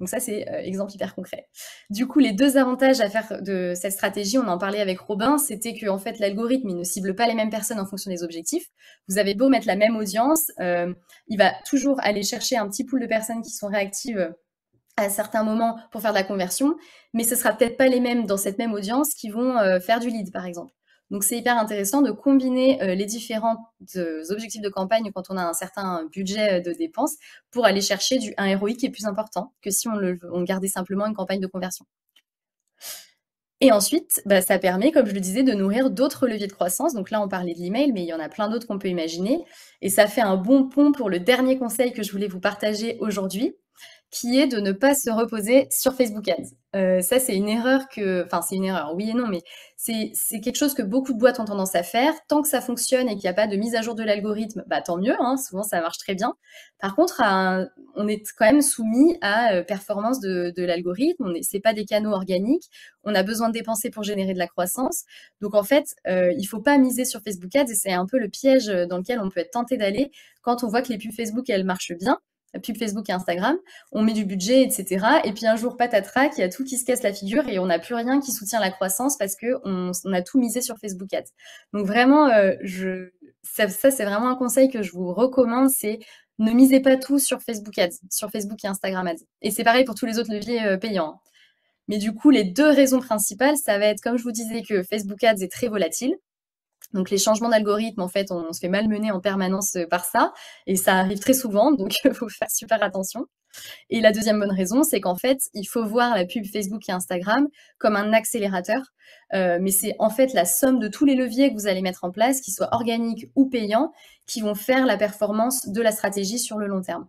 Donc ça, c'est exemple hyper concret. Du coup, les deux avantages à faire de cette stratégie, on en parlait avec Robin, c'était que en fait, l'algorithme, il ne cible pas les mêmes personnes en fonction des objectifs. Vous avez beau mettre la même audience, il va toujours aller chercher un petit pool de personnes qui sont réactives à certains moments pour faire de la conversion, mais ce sera peut-être pas les mêmes dans cette même audience qui vont faire du lead, par exemple. Donc, c'est hyper intéressant de combiner les différents objectifs de campagne quand on a un certain budget de dépenses pour aller chercher un ROI qui est plus important que si on gardait simplement une campagne de conversion. Et ensuite, bah, ça permet, comme je le disais, de nourrir d'autres leviers de croissance. Donc là, on parlait de l'email, mais il y en a plein d'autres qu'on peut imaginer. Et ça fait un bon pont pour le dernier conseil que je voulais vous partager aujourd'hui, qui est de ne pas se reposer sur Facebook Ads. Ça, c'est une erreur enfin, c'est une erreur, oui et non, mais c'est quelque chose que beaucoup de boîtes ont tendance à faire. Tant que ça fonctionne et qu'il n'y a pas de mise à jour de l'algorithme, bah, tant mieux, hein, souvent ça marche très bien. Par contre, on est quand même soumis à performance de l'algorithme, c'est pas des canaux organiques, on a besoin de dépenser pour générer de la croissance. Donc en fait, il ne faut pas miser sur Facebook Ads et c'est un peu le piège dans lequel on peut être tenté d'aller quand on voit que les pubs Facebook, elles marchent bien. pub Facebook et Instagram, on met du budget, etc. Et puis un jour, patatrac, il y a tout qui se casse la figure et on n'a plus rien qui soutient la croissance parce qu'on a tout misé sur Facebook Ads. Donc vraiment, ça c'est vraiment un conseil que je vous recommande, c'est ne misez pas tout sur Facebook Ads, sur Facebook et Instagram Ads. Et c'est pareil pour tous les autres leviers payants. Mais du coup, les 2 raisons principales, ça va être, comme je vous disais, que Facebook Ads est très volatile. Donc les changements d'algorithme, en fait, on se fait malmener en permanence par ça, et ça arrive très souvent, donc il faut faire super attention. Et la deuxième bonne raison, c'est qu'en fait, il faut voir la pub Facebook et Instagram comme un accélérateur, mais c'est en fait la somme de tous les leviers que vous allez mettre en place, qu'ils soient organiques ou payants, qui vont faire la performance de la stratégie sur le long terme.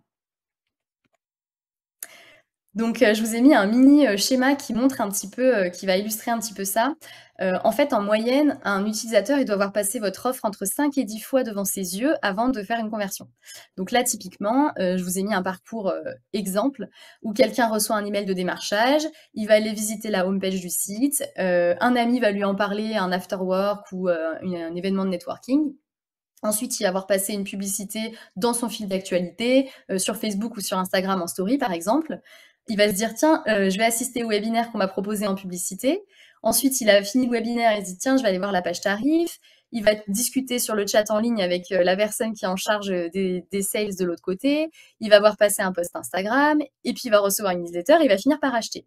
Donc, je vous ai mis un mini schéma qui montre un petit peu, qui va illustrer un petit peu ça. En fait, en moyenne, un utilisateur, il doit voir passer votre offre entre 5 et 10 fois devant ses yeux avant de faire une conversion. Donc là, typiquement, je vous ai mis un parcours exemple où quelqu'un reçoit un email de démarchage, il va aller visiter la homepage du site, un ami va lui en parler à un after work ou un événement de networking. Ensuite, il va voir passer une publicité dans son fil d'actualité, sur Facebook ou sur Instagram en story, par exemple. Il va se dire, tiens, je vais assister au webinaire qu'on m'a proposé en publicité. Ensuite, il a fini le webinaire, il se dit, tiens, je vais aller voir la page tarif. Il va discuter sur le chat en ligne avec la personne qui est en charge des sales de l'autre côté. Il va voir passer un post Instagram et puis il va recevoir une newsletter et il va finir par acheter.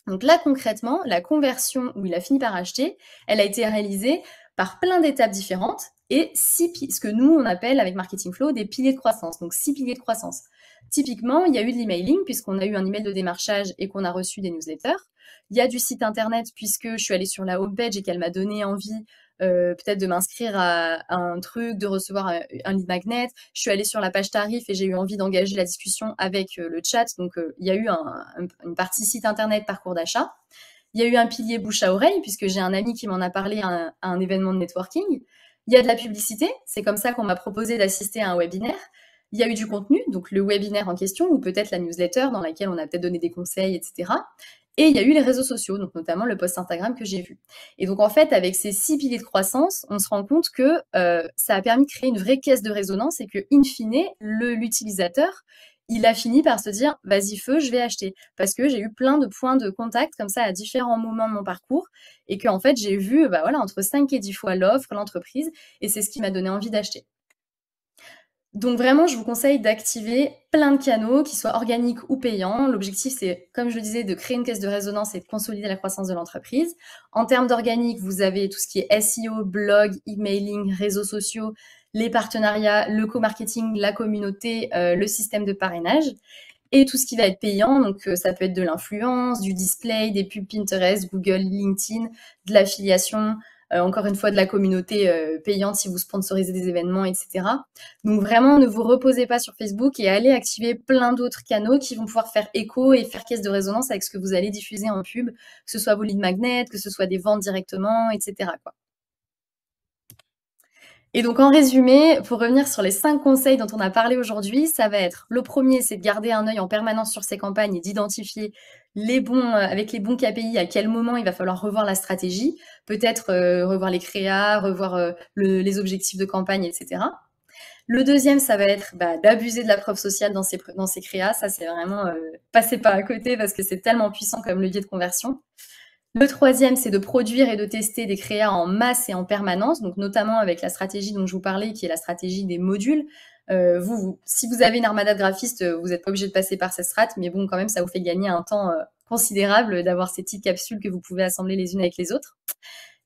Donc là, concrètement, la conversion où il a fini par acheter, elle a été réalisée par plein d'étapes différentes et ce que nous, on appelle avec Marketing Flow des piliers de croissance, donc 6 piliers de croissance. Typiquement, il y a eu de l'emailing puisqu'on a eu un email de démarchage et qu'on a reçu des newsletters. Il y a du site internet puisque je suis allée sur la homepage et qu'elle m'a donné envie peut-être de m'inscrire à un truc, de recevoir un lead magnet. Je suis allée sur la page tarif et j'ai eu envie d'engager la discussion avec le chat. Donc, il y a eu une partie site internet, parcours d'achat. Il y a eu un pilier bouche à oreille puisque j'ai un ami qui m'en a parlé à un événement de networking. Il y a de la publicité. C'est comme ça qu'on m'a proposé d'assister à un webinaire. Il y a eu du contenu, donc le webinaire en question ou peut-être la newsletter dans laquelle on a peut-être donné des conseils, etc. Et il y a eu les réseaux sociaux, donc notamment le post Instagram que j'ai vu. Et donc en fait, avec ces 6 piliers de croissance, on se rend compte que ça a permis de créer une vraie caisse de résonance et que, in fine, l'utilisateur, il a fini par se dire, vas-y feu, je vais acheter. Parce que j'ai eu plein de points de contact comme ça à différents moments de mon parcours et qu'en fait, j'ai vu entre 5 et 10 fois l'offre, l'entreprise, et c'est ce qui m'a donné envie d'acheter. Donc vraiment, je vous conseille d'activer plein de canaux, qu'ils soient organiques ou payants. L'objectif, c'est, comme je le disais, de créer une caisse de résonance et de consolider la croissance de l'entreprise. En termes d'organique, vous avez tout ce qui est SEO, blog, emailing, réseaux sociaux, les partenariats, le co-marketing, la communauté, le système de parrainage. Et tout ce qui va être payant, donc ça peut être de l'influence, du display, des pubs Pinterest, Google, LinkedIn, de l'affiliation, encore une fois de la communauté payante si vous sponsorisez des événements, etc. Donc vraiment, ne vous reposez pas sur Facebook et allez activer plein d'autres canaux qui vont pouvoir faire écho et faire caisse de résonance avec ce que vous allez diffuser en pub, que ce soit vos lead magnets, que ce soit des ventes directement, etc. quoi. Et donc, en résumé, pour revenir sur les 5 conseils dont on a parlé aujourd'hui, ça va être, le premier, c'est de garder un œil en permanence sur ses campagnes et d'identifier avec les bons KPI, à quel moment il va falloir revoir la stratégie, peut-être revoir les créas, revoir les objectifs de campagne, etc. Le deuxième, ça va être d'abuser de la preuve sociale dans ces créas. Ça, c'est vraiment passer pas à côté parce que c'est tellement puissant comme levier de conversion. Le troisième, c'est de produire et de tester des créas en masse et en permanence, donc notamment avec la stratégie dont je vous parlais, qui est la stratégie des modules. Si vous avez une armada de graphistes, vous n'êtes pas obligé de passer par cette strat, mais bon, quand même, ça vous fait gagner un temps considérable d'avoir ces petites capsules que vous pouvez assembler les unes avec les autres.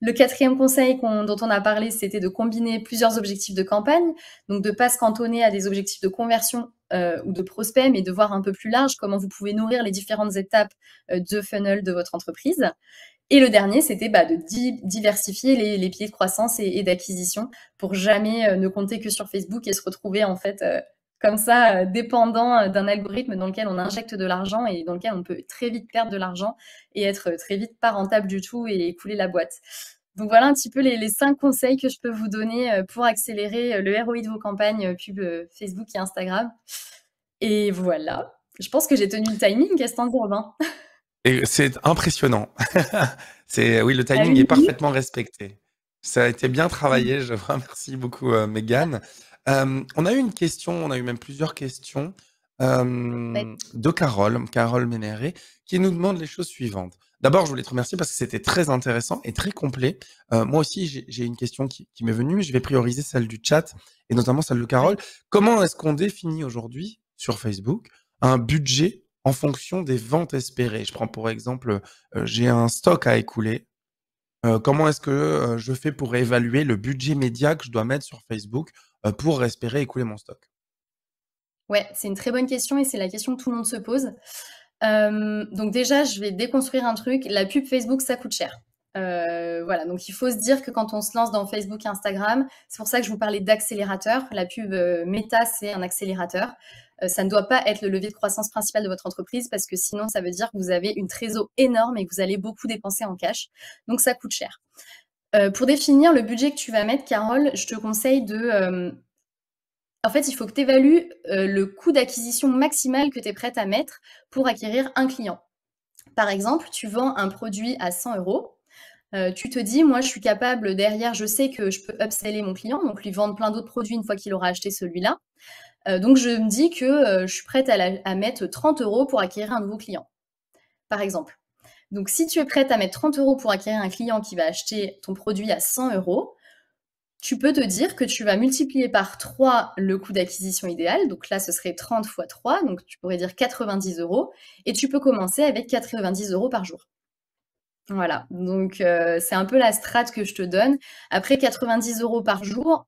Le quatrième conseil dont on a parlé, c'était de combiner plusieurs objectifs de campagne, donc de ne pas se cantonner à des objectifs de conversion ou de prospect, mais de voir un peu plus large comment vous pouvez nourrir les différentes étapes de funnel de votre entreprise. Et le dernier, c'était de diversifier les piliers de croissance et d'acquisition pour jamais ne compter que sur Facebook et se retrouver en fait comme ça, dépendant d'un algorithme dans lequel on injecte de l'argent et dans lequel on peut très vite perdre de l'argent et être très vite pas rentable du tout et couler la boîte. Donc voilà un petit peu les 5 conseils que je peux vous donner pour accélérer le ROI de vos campagnes pub Facebook et Instagram. Et voilà, je pense que j'ai tenu le timing, qu'est-ce que t'en dis, Robin? Et c'est impressionnant. Oui, le À timing une est minute. parfaitement respecté. Ça a été bien travaillé, je vous remercie beaucoup, Mégane. On a eu une question, on a eu même plusieurs questions. Ouais. de Carole Ménéré, qui nous demande les choses suivantes. D'abord, je voulais te remercier parce que c'était très intéressant et très complet. Moi aussi, j'ai une question qui m'est venue, mais je vais prioriser celle du chat et notamment celle de Ouais. Carole. Comment est-ce qu'on définit aujourd'hui sur Facebook un budget en fonction des ventes espérées? Je prends pour exemple, j'ai un stock à écouler. Comment est-ce que, je fais pour évaluer le budget média que je dois mettre sur Facebook, pour espérer écouler mon stock? Ouais, c'est une très bonne question et c'est la question que tout le monde se pose. Donc déjà, je vais déconstruire un truc, la pub Facebook, ça coûte cher. Voilà, donc il faut se dire que quand on se lance dans Facebook et Instagram, c'est pour ça que je vous parlais d'accélérateur. La pub, Meta, c'est un accélérateur. Ça ne doit pas être le levier de croissance principal de votre entreprise parce que sinon, ça veut dire que vous avez une trésor énorme et que vous allez beaucoup dépenser en cash. Donc ça coûte cher. Pour définir le budget que tu vas mettre, Carole, je te conseille en fait, il faut que tu évalues le coût d'acquisition maximal que tu es prête à mettre pour acquérir un client. Par exemple, tu vends un produit à 100 euros. Tu te dis, moi, je suis capable derrière, je sais que je peux upseller mon client, donc lui vendre plein d'autres produits une fois qu'il aura acheté celui-là. Donc, je me dis que je suis prête à mettre 30 euros pour acquérir un nouveau client, par exemple. Donc, si tu es prête à mettre 30 euros pour acquérir un client qui va acheter ton produit à 100 euros, tu peux te dire que tu vas multiplier par 3 le coût d'acquisition idéal. Donc là, ce serait 30 fois 3, donc tu pourrais dire 90 euros. Et tu peux commencer avec 90 euros par jour. Voilà, donc c'est un peu la strate que je te donne. Après, 90 euros par jour,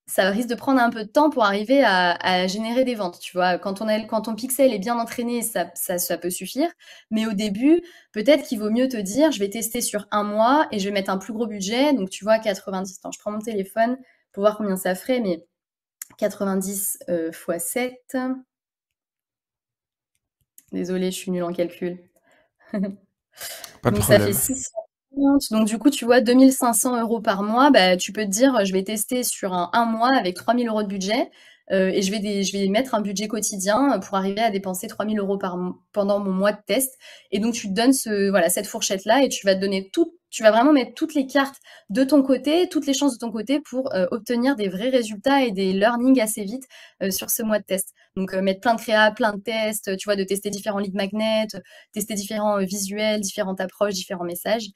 ça risque de prendre un peu de temps pour arriver à générer des ventes, tu vois. Quand ton pixel est bien entraîné, ça peut suffire. Mais au début, peut-être qu'il vaut mieux te dire, je vais tester sur un mois et je vais mettre un plus gros budget. Donc, tu vois, 90. Attends, je prends mon téléphone pour voir combien ça ferait, mais 90 fois 7. Désolée, je suis nulle en calcul. Pas de Donc ça fait problème. 650. Donc du coup, tu vois, 2500 euros par mois, bah, tu peux te dire, je vais tester sur un mois avec 3000 euros de budget et je vais mettre un budget quotidien pour arriver à dépenser 3000 euros pendant mon mois de test. Et donc tu te donnes voilà, cette fourchette-là et tu vas te donner tu vas vraiment mettre toutes les cartes de ton côté, toutes les chances de ton côté pour obtenir des vrais résultats et des learnings assez vite sur ce mois de test. Donc mettre plein de créa, plein de tests, tu vois, de tester différents lead magnets, tester différents visuels, différentes approches, différents messages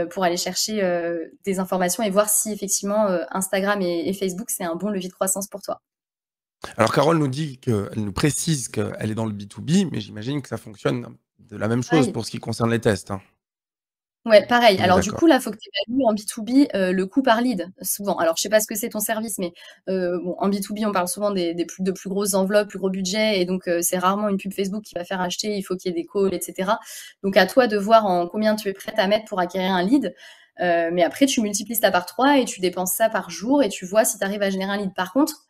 pour aller chercher des informations et voir si effectivement Instagram et Facebook, c'est un bon levier de croissance pour toi. Alors Carole elle nous précise qu'elle est dans le B2B, mais j'imagine que ça fonctionne de la même chose Pareil. pour ce qui concerne les tests, hein? Ouais, pareil. On est Alors du d'accord. coup, là, il faut que tu évalues en B2B le coût par lead, souvent. Alors, je sais pas ce que c'est ton service, mais bon, en B2B, on parle souvent de plus grosses enveloppes, plus gros budgets, et donc c'est rarement une pub Facebook qui va faire acheter, il faut qu'il y ait des calls, etc. Donc, à toi de voir en combien tu es prête à mettre pour acquérir un lead. Mais après, tu multiplies ça par 3 et tu dépenses ça par jour et tu vois si tu arrives à générer un lead. Par contre,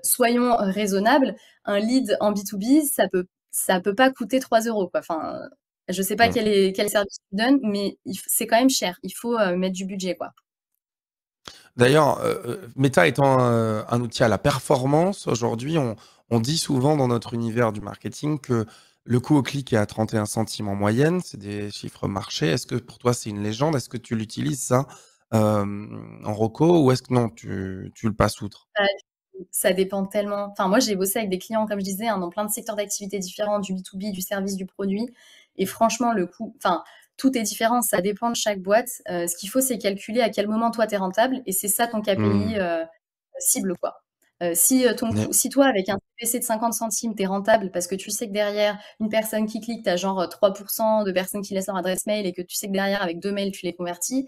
soyons raisonnables, un lead en B2B, ça peut pas coûter 3 euros, quoi. Enfin, je sais pas Mmh. quel service tu donnes, mais c'est quand même cher. Il faut mettre du budget, quoi. D'ailleurs, Meta étant, un outil à la performance, aujourd'hui, on dit souvent dans notre univers du marketing que le coût au clic est à 31 centimes en moyenne. C'est des chiffres marchés. Est-ce que pour toi, c'est une légende? Est-ce que tu l'utilises ça, en reco ou est-ce que non, tu le passes outre? Pas du tout. Ça dépend tellement. Enfin, moi, j'ai bossé avec des clients, comme je disais, hein, dans plein de secteurs d'activité différents, du B2B, du service, du produit. Et franchement, le coût, enfin, tout est différent. Ça dépend de chaque boîte. Ce qu'il faut, c'est calculer à quel moment toi, tu es rentable. Et c'est ça ton KPI Mmh. cible, quoi. Si, Mais si toi, avec un CPC de 50 centimes, tu es rentable parce que tu sais que derrière, une personne qui clique, tu as genre 3% de personnes qui laissent leur adresse mail et que tu sais que derrière, avec 2 mails, tu les convertis,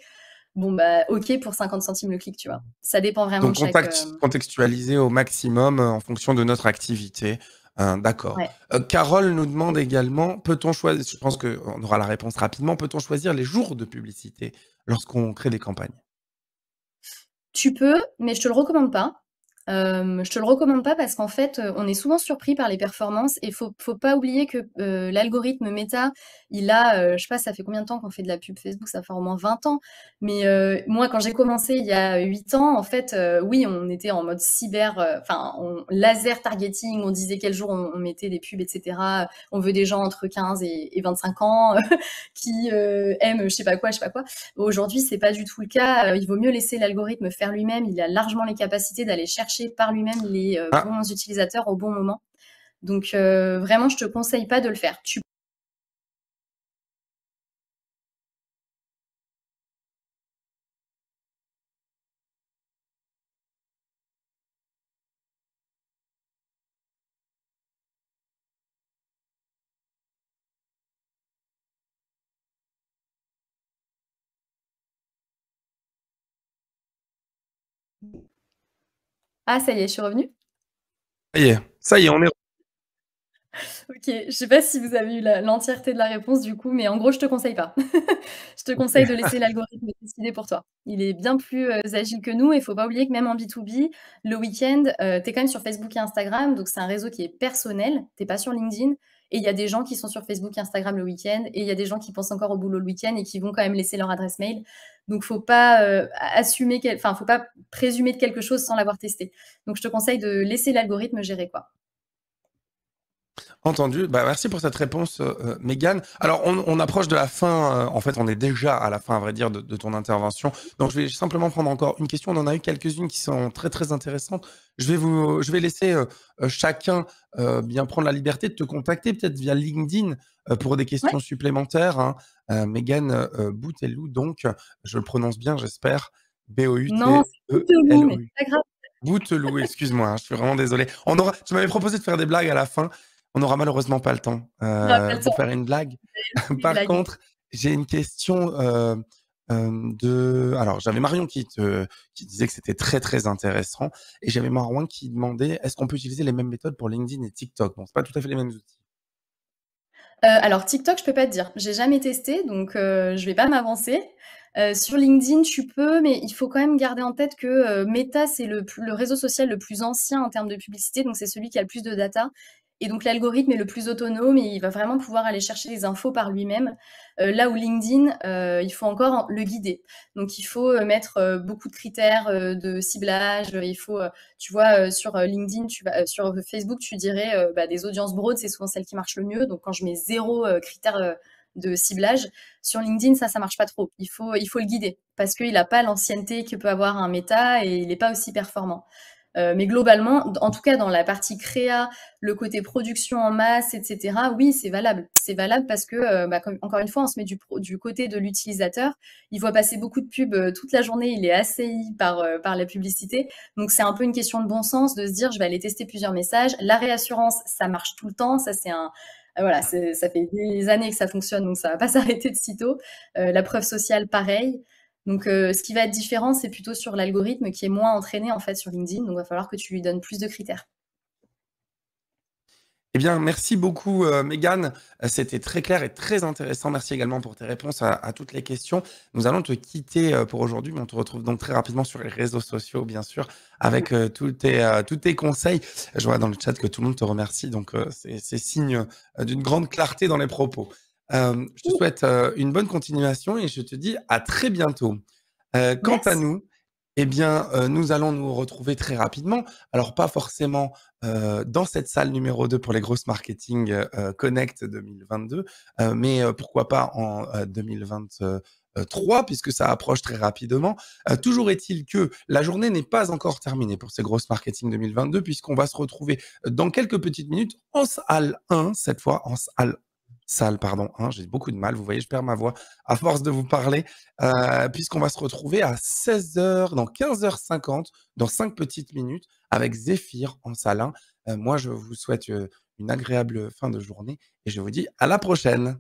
bon, bah, OK pour 50 centimes le clic, tu vois? Ça dépend vraiment donc de chaque, contextualiser au maximum, en fonction de notre activité. D'accord. ouais. Carole nous demande également, peut-on choisir, je pense qu'on aura la réponse rapidement, peut-on choisir les jours de publicité lorsqu'on crée des campagnes? Tu peux, mais je te le recommande pas. Je te le recommande pas parce qu'en fait, on est souvent surpris par les performances et faut pas oublier que, l'algorithme Meta, il a, je sais pas, ça fait combien de temps qu'on fait de la pub Facebook? Ça fait au moins 20 ans. Mais, moi, quand j'ai commencé il y a 8 ans, en fait, oui, on était en mode cyber, enfin, on laser targeting, on disait quel jour on mettait des pubs et cetera. On veut des gens entre 15 et 25 ans, qui, aiment je sais pas quoi, je sais pas quoi. Aujourd'hui, c'est pas du tout le cas. Il vaut mieux laisser l'algorithme faire lui-même. Il a largement les capacités d'aller chercher par lui-même les Ah, bons utilisateurs au bon moment. Donc vraiment, je te conseille pas de le faire. Ah ça y est, je suis revenue? Ça y est, on est OK, je sais pas si vous avez eu l'entièreté de la réponse du coup, mais en gros, je te conseille pas. Je te conseille de laisser l'algorithme décider pour toi. Il est bien plus, agile que nous et il faut pas oublier que même en B2B, le week-end, tu es quand même sur Facebook et Instagram, donc c'est un réseau qui est personnel, tu es pas sur LinkedIn et il y a des gens qui sont sur Facebook et Instagram le week-end et il y a des gens qui pensent encore au boulot le week-end et qui vont quand même laisser leur adresse mail. Donc faut pas, faut pas présumer de quelque chose sans l'avoir testé. Donc je te conseille de laisser l'algorithme gérer, quoi. entendu. Bah, merci pour cette réponse, Mégane. Alors, on approche de la fin, en fait, on est déjà à la fin, à vrai dire, de ton intervention. Donc, je vais simplement prendre encore une question. On en a eu quelques-unes qui sont très, très intéressantes. Je vais laisser chacun bien prendre la liberté de te contacter, peut-être via LinkedIn, pour des Ouais. questions supplémentaires. Hein. Mégane Bouteloup, donc, je le prononce bien, j'espère. Non, c'est Bouteloup, mais Bouteloup. c'est pas grave. Bouteloup, excuse-moi, hein, je suis vraiment désolé. Tu m'avais proposé de faire des blagues à la fin. On n'aura malheureusement pas le temps, On aura pas le pour temps. faire une blague. Les Par blagues. contre, j'ai une question, alors j'avais Marion qui disait que c'était très, très intéressant et j'avais Marouin qui demandait: «Est-ce qu'on peut utiliser les mêmes méthodes pour LinkedIn et TikTok?» Bon, c'est pas tout à fait les mêmes outils. Alors TikTok, je peux pas te dire. J'ai jamais testé, donc je vais pas m'avancer. Sur LinkedIn, tu peux, mais il faut quand même garder en tête que, Meta, c'est le réseau social le plus ancien en termes de publicité, donc c'est celui qui a le plus de data et donc l'algorithme est le plus autonome et il va vraiment pouvoir aller chercher les infos par lui-même. Là où LinkedIn, il faut encore le guider. Donc il faut, mettre, beaucoup de critères, de ciblage, il faut, tu vois, sur LinkedIn, sur Facebook, tu dirais des audiences broad, c'est souvent celles qui marchent le mieux. Donc quand je mets zéro critère de ciblage, sur LinkedIn, ça marche pas trop. Il faut le guider parce qu'il n'a pas l'ancienneté que peut avoir un méta et il n'est pas aussi performant. Mais globalement, en tout cas dans la partie créa, le côté production en masse, etc., oui, c'est valable. C'est valable parce que, encore une fois, on se met du côté de l'utilisateur. Il voit passer beaucoup de pubs toute la journée, il est assailli par la publicité. Donc c'est un peu une question de bon sens de se dire, je vais aller tester plusieurs messages. La réassurance, ça marche tout le temps. Ça, c'est un... Voilà, ça fait des années que ça fonctionne, donc ça va pas s'arrêter de sitôt. La preuve sociale, pareil. Donc, ce qui va être différent, c'est plutôt sur l'algorithme qui est moins entraîné en fait sur LinkedIn. Donc, il va falloir que tu lui donnes plus de critères. Eh bien, merci beaucoup, Mégane. C'était très clair et très intéressant. Merci également pour tes réponses à toutes les questions. Nous allons te quitter, pour aujourd'hui, mais on te retrouve donc très rapidement sur les réseaux sociaux, bien sûr, avec, tous tes conseils. Je vois dans le chat que tout le monde te remercie, donc, c'est signe, d'une grande clarté dans les propos. Je te souhaite, une bonne continuation et je te dis à très bientôt. Quant à Merci. nous, eh bien, nous allons nous retrouver très rapidement. Alors pas forcément, dans cette salle numéro 2 pour les grosses marketing, Connect 2022, mais, pourquoi pas en, 2023 puisque ça approche très rapidement. Toujours est-il que la journée n'est pas encore terminée pour ces grosses marketing 2022 puisqu'on va se retrouver, dans quelques petites minutes en salle 1 cette fois, en salle pardon 1, j'ai beaucoup de mal, vous voyez, je perds ma voix à force de vous parler. Puisqu'on va se retrouver à 16 h, dans 15 h 50, dans 5 petites minutes, avec Zéphyr en salle 1. Moi, je vous souhaite une agréable fin de journée et je vous dis à la prochaine.